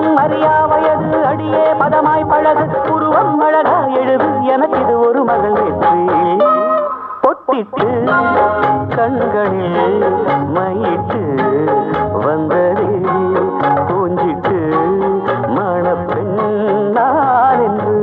ஒன்றும் அறியா வயது அடியே பதமாய் பழகு உருவம் அழகா எழுது எனக்கு இது ஒரு மகள் வெற்றி பொட்டிட்டு கண்களில் மையிட்டு வந்ததே பூஞ்சிட்டு மணப்பெண் நான் என்று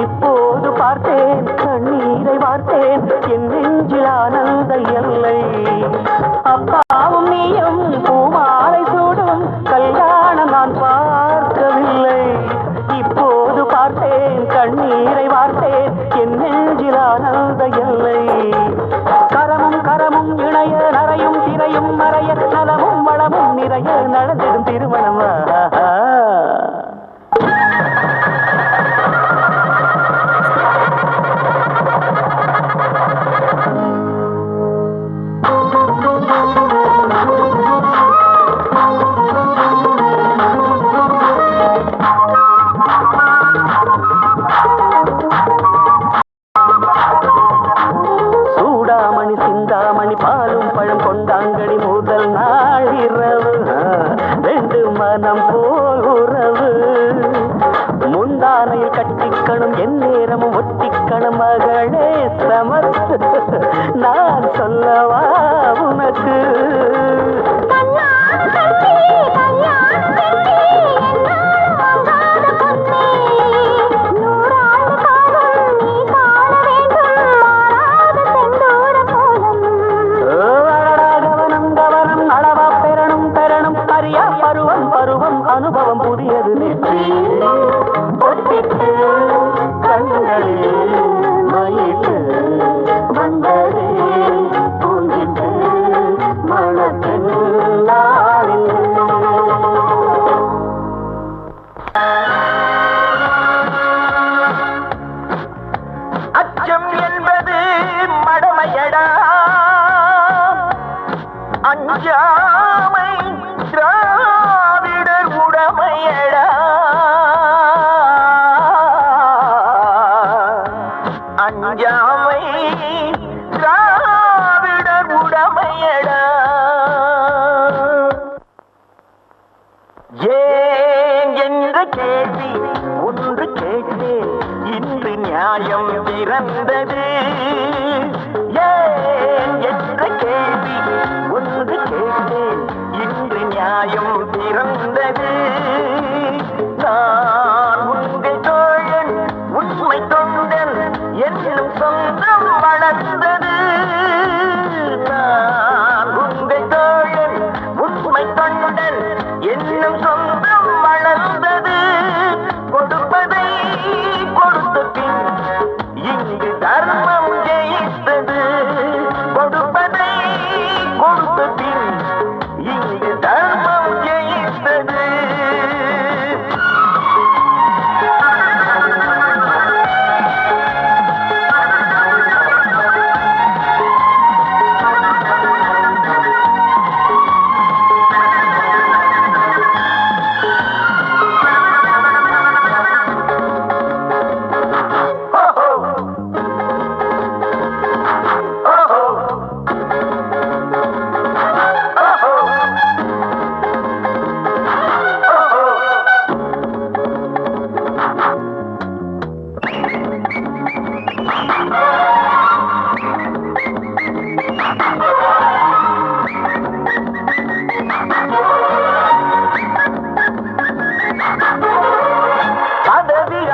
இப்போது பார்த்தேன் கண்ணீரை வார்த்தேன் என் நெஞ்சில் ஆனந்த எல்லை அப்பாவும் நீயும் பூமாலை சூடும் கல்யாணம் நான் பார்க்கவில்லை இப்போது பார்த்தேன் கண்ணீரை வார்த்தேன் என் நெஞ்சில் ஆனந்த எல்லை கரமும் கரமும் இணைய நரையும் திரையும் மறைய நலமும் வளமும் நிறைய நடந்திடும் திருமணம் சிந்தாமணி பாலும் பழம் கொண்டாங்கடி முதல் நாள் இரவு ரெண்டு மனம் போல் உறவு முந்தானையில் கட்டிக்கணும் என் நேரமும் ஒட்டிக்கணும் மகளே சமத்து நான் சொல்லவா உனக்கு அனுபவம் புதியது நெற்றி பொட்டிட்டு கண்களில் மயிட்டு வந்ததே பூஞ்சிட்டு மனத்தின் நாளில் அச்சம் என்பது மடமையடா அஞ்சாமை உடமையடா அஞ்சாமை திராவிடர் உடமையடா ஏன் என்ற கேள்வி ஒன்று கேட்டேன் இன்று நியாயம் பிறந்தது ஏன் என்ற கேள்வி ஒன்று கேட்டேன் இன்று நியாயம் பிறந்தது நான் உங்கள் தோழன் உண்மை தொண்டன் என்னும் சொந்தம் வளர்ந்தது நான் உங்கள் தோழன் உண்மை தொண்டன் என்னும் சொந்தம் வளர்ந்தது கொடுப்பதை கொடுத்த பின் இங்கு தர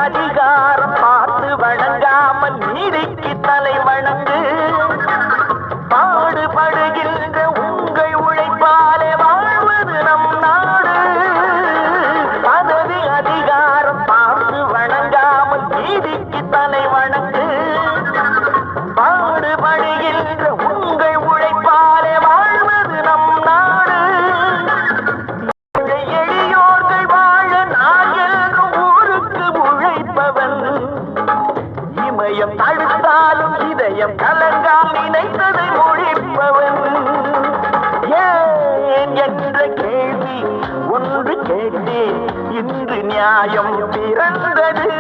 அதிகாரம் பார்த்து வணங்காமல் நீதிக்கு தலை வணங்கு. பாடுபடுகின்ற உங்கள் உழைப்பாலே வாழ்வது நம் நாடு. பதவி அதிகாரம் பார்த்து வணங்காமல் நீதிக்கு தலை வணங்கு. பாடுபடுகின்ற உங்கள் உழைப்பாலே வாழ்வது நம் நாடு. எளியோர்கள் வாழ நான் என்றும் ஊருக்கு உழைப்பவன். இமயம் தடுத்தாலும் இதயம் கலங்கா நினைத்ததை ஒழிப்பவன். ஏன் என்ற கேள்வி ஒன்று கேட்டேன், இன்று நியாயம் பிறந்தது.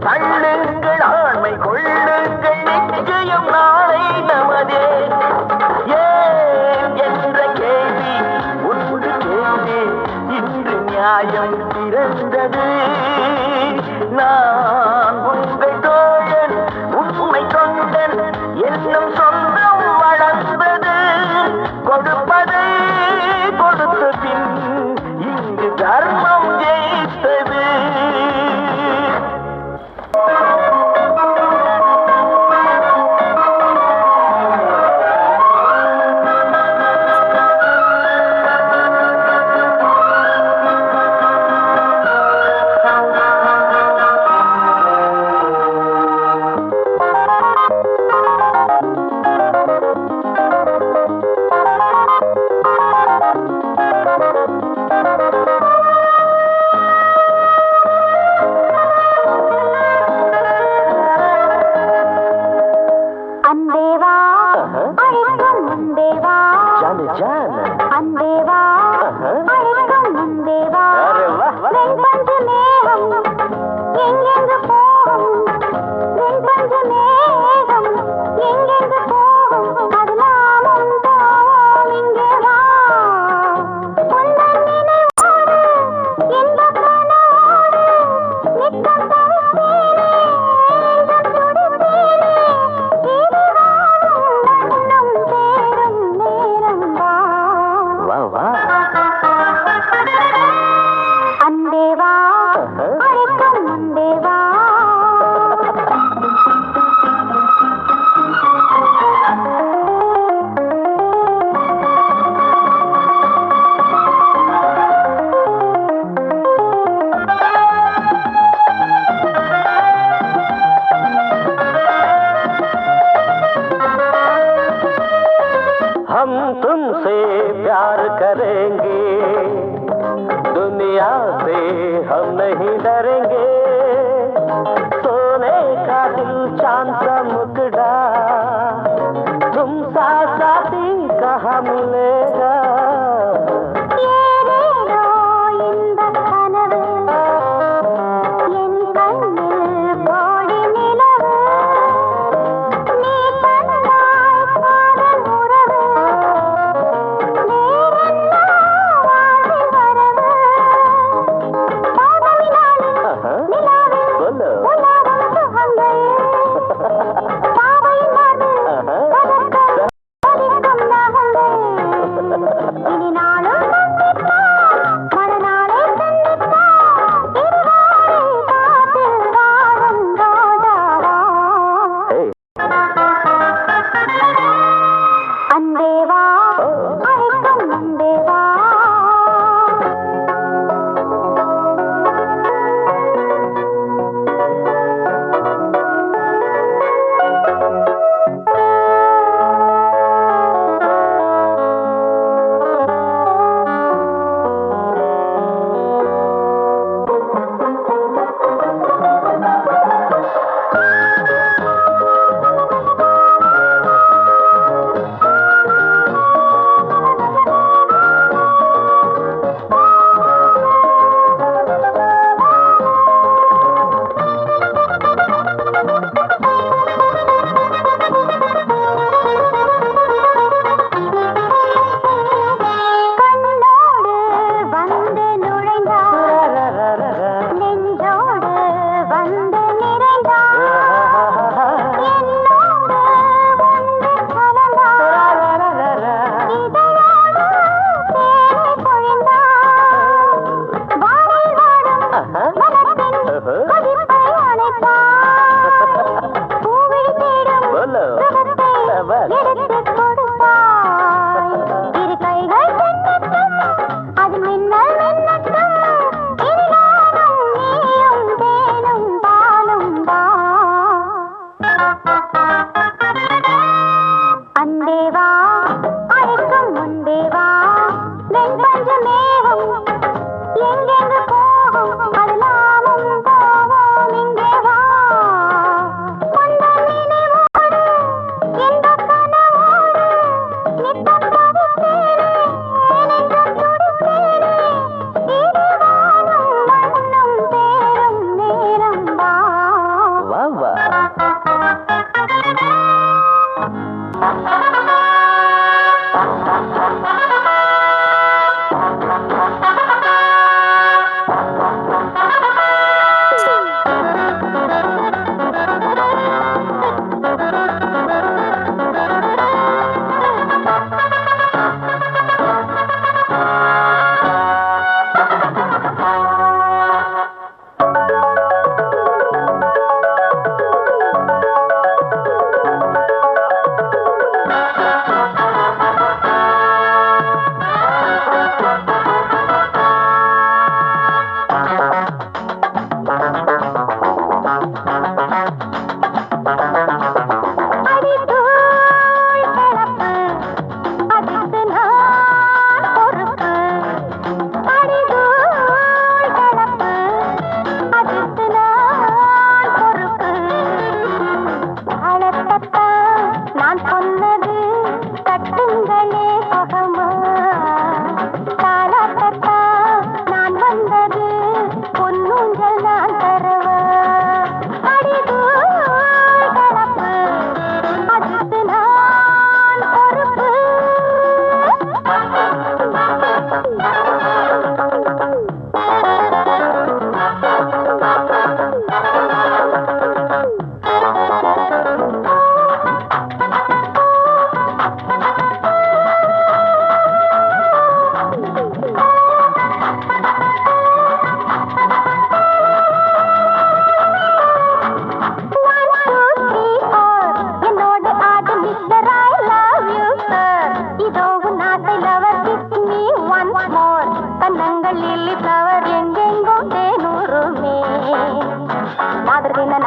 தள்ளுங்கள், ஆண்மை கொள்ளுங்கள், நிச்சயம் நாளை நமதே. ஏன் என்ற கேள்வி ஒன்று கேள்வி, இன்று நியாயம் பிறந்தது. நான் உங்கள் தோழன், உண்மை தொண்டன், என்னும் சொந்தம் வளர்ந்தது. கொடுப்பதை கொடுத்த பின் இங்கு தர்மம் ஜெயித்தது.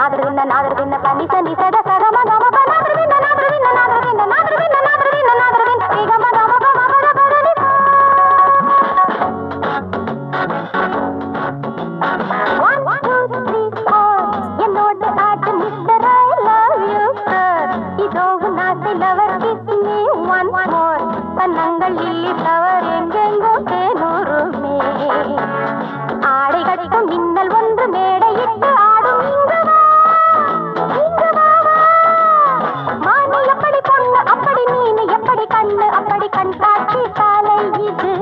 பனி சனி சத சகம கம நாதர் விண்ண நாதர் விண்ண நாதர் விண்ண நாதர் விண்ண நாதர் விண்ண நாதர் விண்ண கம கம கம பட படனி. 1 2 3 4 என்னோட ஆட்டு mister I love you sir. இதோ நாட்டு lover kiss me one more. கண்ணங்கள் லில்லி ஃப்ளவர் எங்கெங்கோ தேனூருமே. ஆடை கட்டும் மின்னல் ஒன்று மேடையிட்டு ஆடும் இங்கு வா இங்கு வா வா. மானு எப்படி பொண்ணு அப்படி மீன் எப்படி கண்ணு அப்படி கண் காட்சி சாலை இது.